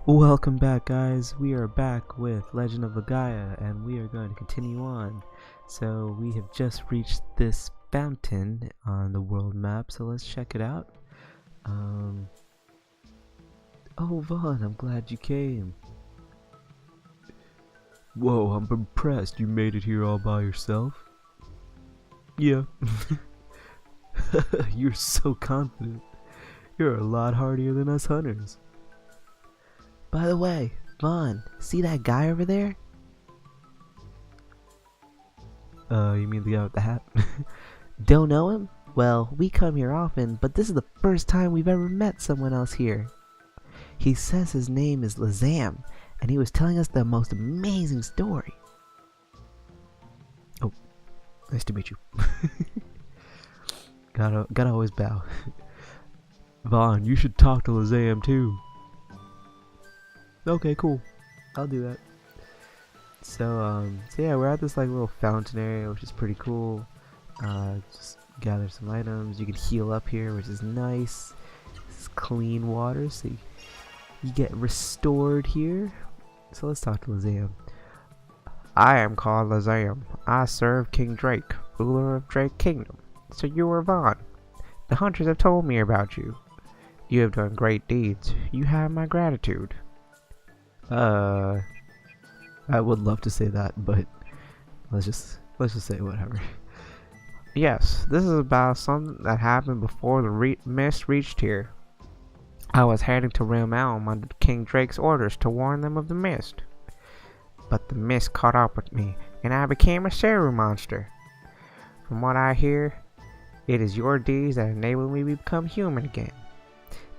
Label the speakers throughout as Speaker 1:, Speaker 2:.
Speaker 1: Welcome back, guys. We are back with Legend of Legaia, and we are going to continue on. So we have just reached this fountain on the world map, so let's check it out. Oh, Vaughn, I'm glad you came. Whoa, I'm impressed. You made it here all by yourself? Yeah. You're so confident. You're a lot hardier than us hunters. By the way, Vaughn, see that guy over there? You mean the guy with the hat? Don't know him? Well, we come here often, but this is the first time we've ever met someone else here. He says his name is Lazam, and he was telling us the most amazing story. Oh, nice to meet you. Gotta always bow. Vaughn, you should talk to Lazam too. Okay, cool. I'll do that. So yeah, we're at this like little fountain area, which is pretty cool. Just gather some items. You can heal up here, which is nice. This is clean water, so you get restored here. So let's talk to Lazam. I am called Lazam. I serve King Drake, ruler of Drake Kingdom. So you are Vaughn. The hunters have told me about you. You have done great deeds. You have my gratitude. I would love to say that, but let's just say whatever. Yes, this is about something that happened before the mist reached here. I was heading to Realm Elm under King Drake's orders to warn them of the mist. But the mist caught up with me, and I became a Seru monster. From what I hear, it is your deeds that enabled me to become human again.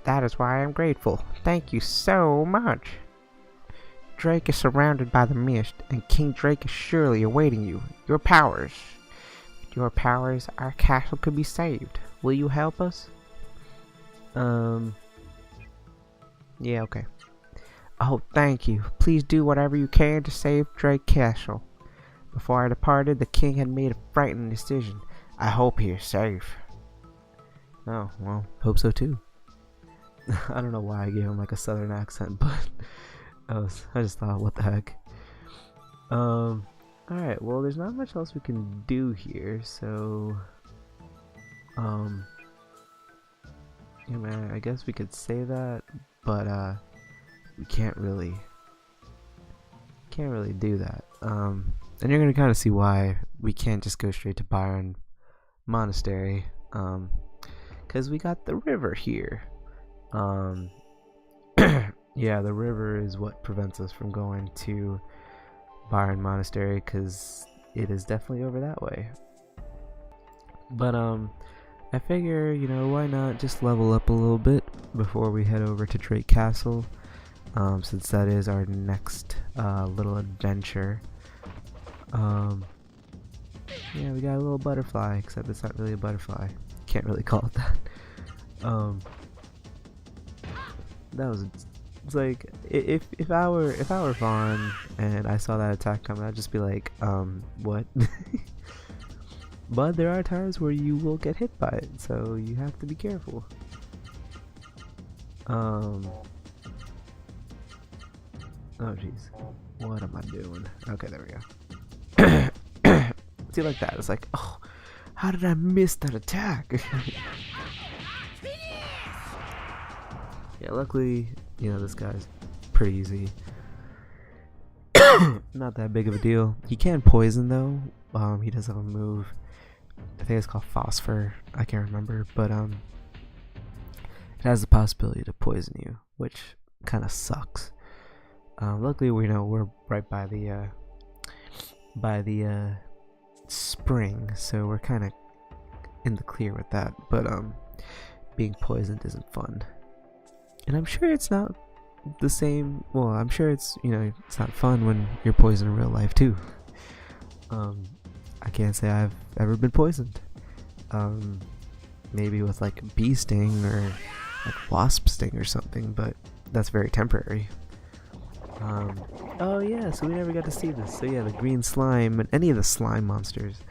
Speaker 1: That is why I am grateful. Thank you so much. Drake is surrounded by the mist, and King Drake is surely awaiting you. Your powers. With your powers, our castle could be saved. Will you help us? Yeah, okay. Oh, thank you. Please do whatever you can to save Drake Castle. Before I departed, the king had made a frightening decision. I hope he is safe. Oh, well, hope so too. I don't know why I gave him like a southern accent, but I just thought, what the heck. Alright, well, there's not much else we can do here, so yeah, man, I guess we could say that, but we can't really do that. And you're gonna kind of see why we can't just go straight to Byron Monastery, because we got the river here. Yeah, the river is what prevents us from going to Byron Monastery, because it is definitely over that way. But I figure, you know, why not just level up a little bit before we head over to Drake Castle, since that is our next little adventure. Yeah, we got a little butterfly, except it's not really a butterfly. Can't really call it that. That was, it's like, if I were Vaughn and I saw that attack coming, I'd just be like, what? But there are times where you will get hit by it, so you have to be careful. Oh jeez, what am I doing? Okay, there we go. See, like that, it's like, oh, how did I miss that attack? Yeah, luckily, you know, this guy's pretty easy. Not that big of a deal. He can poison though. He does have a move. I think it's called Phosphor. I can't remember, but it has the possibility to poison you, which kind of sucks. Luckily, we know we're right by the spring, so we're kind of in the clear with that. But being poisoned isn't fun. And I'm sure it's not the same. Well, I'm sure it's, you know, it's not fun when you're poisoned in real life too. I can't say I've ever been poisoned. Maybe with like a bee sting or like wasp sting or something, but that's very temporary. Oh yeah, so we never got to see this. So yeah, the green slime and any of the slime monsters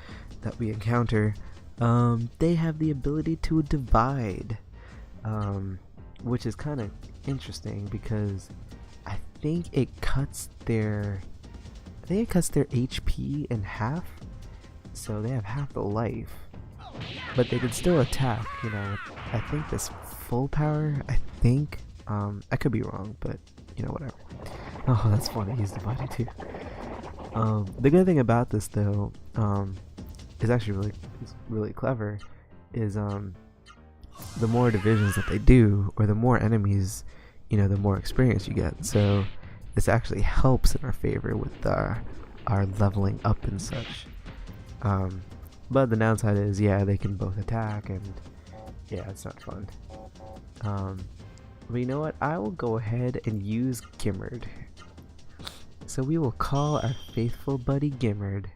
Speaker 1: that we encounter, they have the ability to divide. Which is kind of interesting because I think it cuts their HP in half, so they have half the life, but they can still attack. You know, I think this full power. I think I could be wrong, but you know, whatever. Oh, that's funny. He's dividing too. The good thing about this though, is actually really clever. Is the more divisions that they do, or the more enemies, you know, the more experience you get. So this actually helps in our favor with our leveling up and such. But the downside is, yeah, they can both attack, and yeah, it's not fun. But you know what? I will go ahead and use Gimmerd. So we will call our faithful buddy Gimmerd.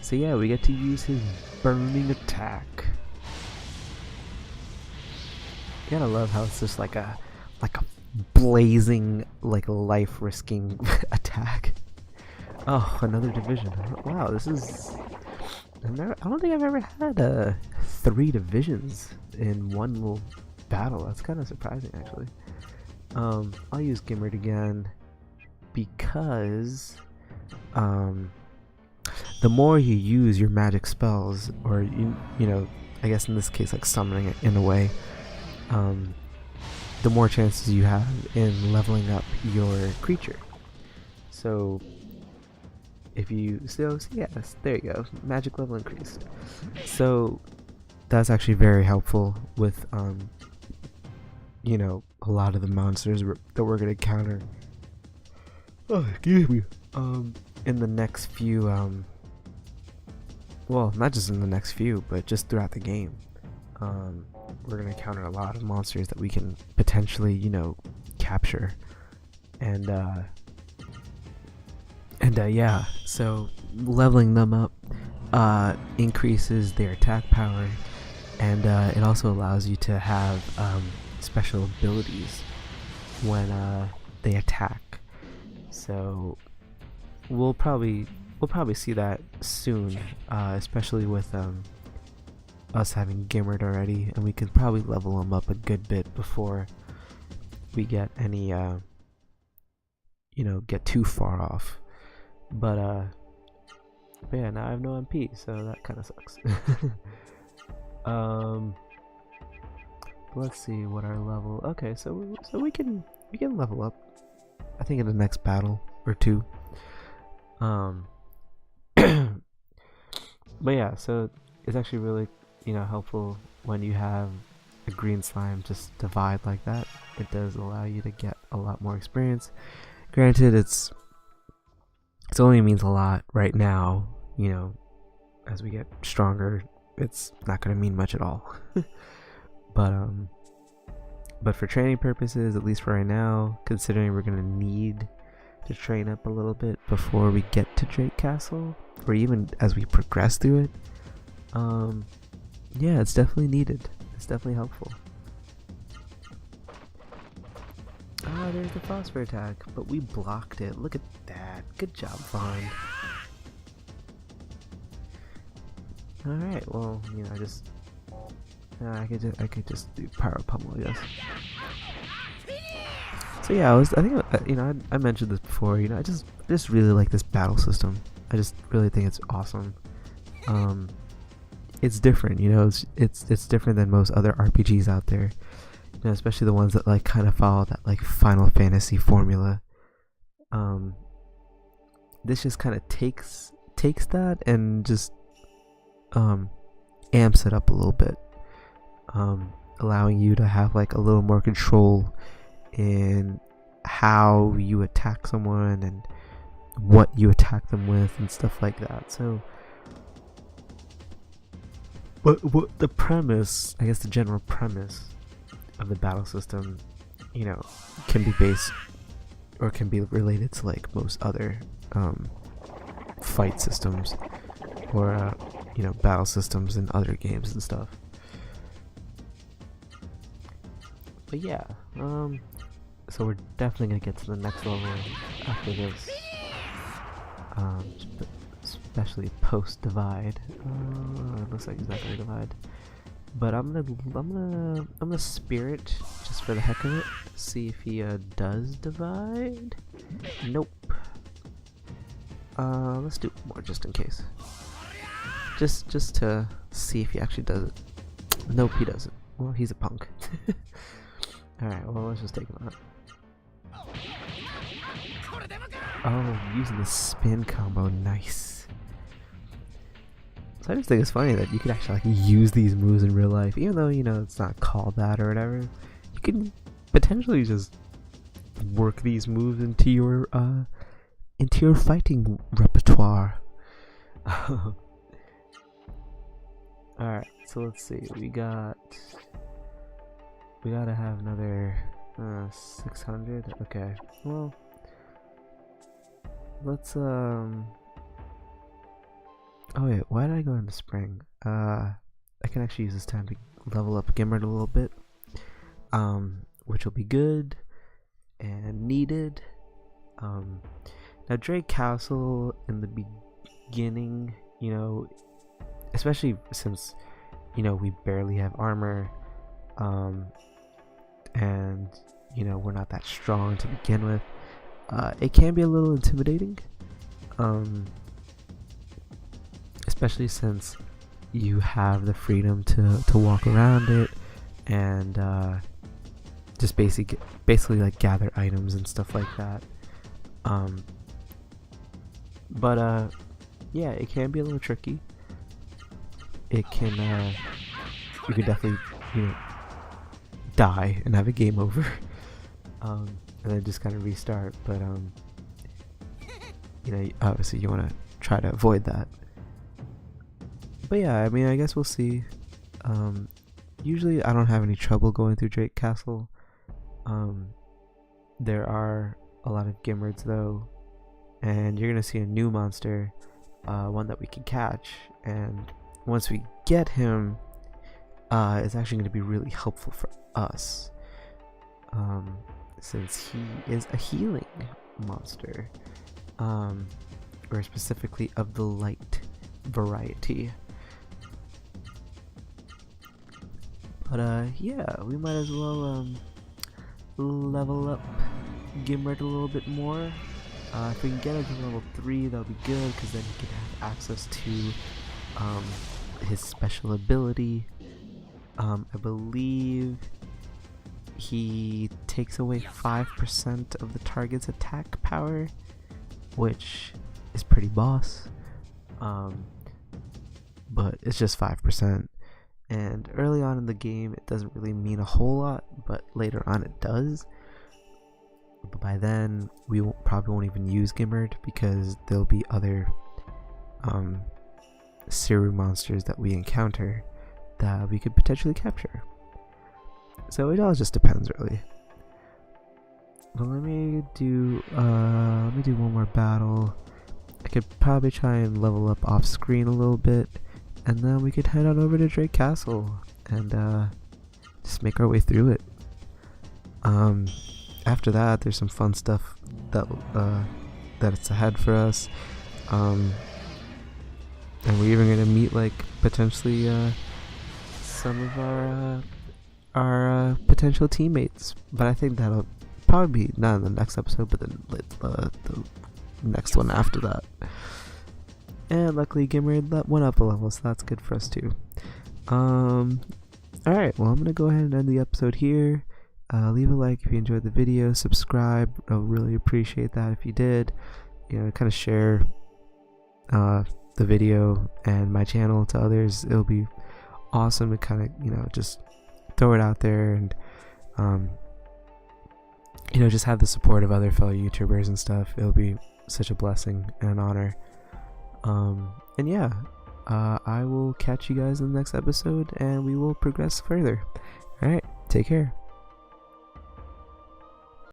Speaker 1: So yeah, we get to use his burning attack. You gotta love how it's just like a blazing, like life-risking attack. Oh, another division. Wow, this is... I don't think I've ever had 3 divisions in one little battle. That's kind of surprising, actually. I'll use Gimmerd again because the more you use your magic spells, or you know, I guess in this case like summoning it in a way, the more chances you have in leveling up your creature. So if you yes, there you go, magic level increased. So that's actually very helpful with you know, a lot of the monsters that we're gonna counter. Oh, excuse me. In the next few well, not just in the next few, but just throughout the game. We're gonna encounter a lot of monsters that we can potentially, you know, capture, and yeah. So leveling them up increases their attack power, and it also allows you to have special abilities when they attack. So we'll probably see that soon, especially with us having Gimmerd already, and we could probably level them up a good bit before we get any you know, get too far off. But yeah, now I have no MP, so that kind of sucks. Let's see what our level. Okay, so we can level up, I think, in the next battle or two. But yeah, so it's actually really, you know, helpful when you have a green slime just divide like that. It does allow you to get a lot more experience. Granted, it only means a lot right now, you know. As we get stronger, it's not going to mean much at all. But for training purposes, at least for right now, considering we're going to need to train up a little bit before we get to Drake Castle, or even as we progress through it, yeah, it's definitely needed. It's definitely helpful. Ah, there's the phosphor attack, but we blocked it. Look at that. Good job, Vaughn. Alright, well, you know, I could just do Pyro Pummel, I guess. So yeah, I think, you know, I mentioned this before, you know, I just really like this battle system. I just really think it's awesome. It's different, you know, it's different than most other RPGs out there. You know, especially the ones that like kind of follow that like Final Fantasy formula. This just kind of takes that and just amps it up a little bit, allowing you to have like a little more control in how you attack someone and what you attack them with and stuff like that. So, but what the premise, I guess the general premise of the battle system, you know, can be based or can be related to like most other fight systems or you know, battle systems in other games and stuff. But yeah, so we're definitely gonna get to the next level after this, especially post divide. It looks like he's not gonna divide, but I'm gonna spirit just for the heck of it. See if he does divide. Nope. Let's do one more just in case. Just to see if he actually does it. Nope, he doesn't. Well, he's a punk. Alright, well, let's just take him out. Oh, using the spin combo, nice. So I just think it's funny that you could actually like use these moves in real life, even though, you know, it's not called that or whatever. You can potentially just work these moves into your fighting repertoire. Alright, so let's see. We gotta have another 600. Okay, well, let's oh wait, why did I go into spring? I can actually use this time to level up Gimrit a little bit, which will be good and needed. Now Drake Castle in the beginning, you know, especially since, you know, we barely have armor, and, you know, we're not that strong to begin with, it can be a little intimidating, especially since you have the freedom to walk around it and just basically like gather items and stuff like that. But yeah, it can be a little tricky. It can you could definitely, you know, die and have a game over, and then just kind of restart. But you know, obviously you want to try to avoid that. But yeah, I mean, I guess we'll see. Usually I don't have any trouble going through Drake Castle. There are a lot of Gimrids though, and you're gonna see a new monster, one that we can catch, and once we get him, it's actually going to be really helpful for us, since he is a healing monster, or specifically of the light variety. But yeah, we might as well level up Gimrit a little bit more. If we can get him to level 3, that'll be good, because then he can have access to his special ability. I believe he takes away 5% of the target's attack power, which is pretty boss, but it's just 5%, and early on in the game it doesn't really mean a whole lot, but later on it does. But by then we probably won't even use Gimrit, because there'll be other Siru monsters that we encounter that we could potentially capture. So it all just depends, really. But let me do one more battle. I could probably try and level up off screen a little bit, and then we could head on over to Drake Castle and just make our way through it. After that, there's some fun stuff that's ahead for us. And we're even gonna meet like potentially some of our potential teammates. But I think that'll probably be not in the next episode, but then the next one after that. And luckily Gimrit went up a level, so that's good for us too. Alright, well, I'm gonna go ahead and end the episode here. Leave a like if you enjoyed the video, subscribe, I'll really appreciate that if you did. You know, kind of share the video and my channel to others. It'll be awesome to kind of, you know, just throw it out there and you know, just have the support of other fellow YouTubers and stuff. It'll be such a blessing and an honor. And yeah, I will catch you guys in the next episode, and we will progress further. Alright, take care.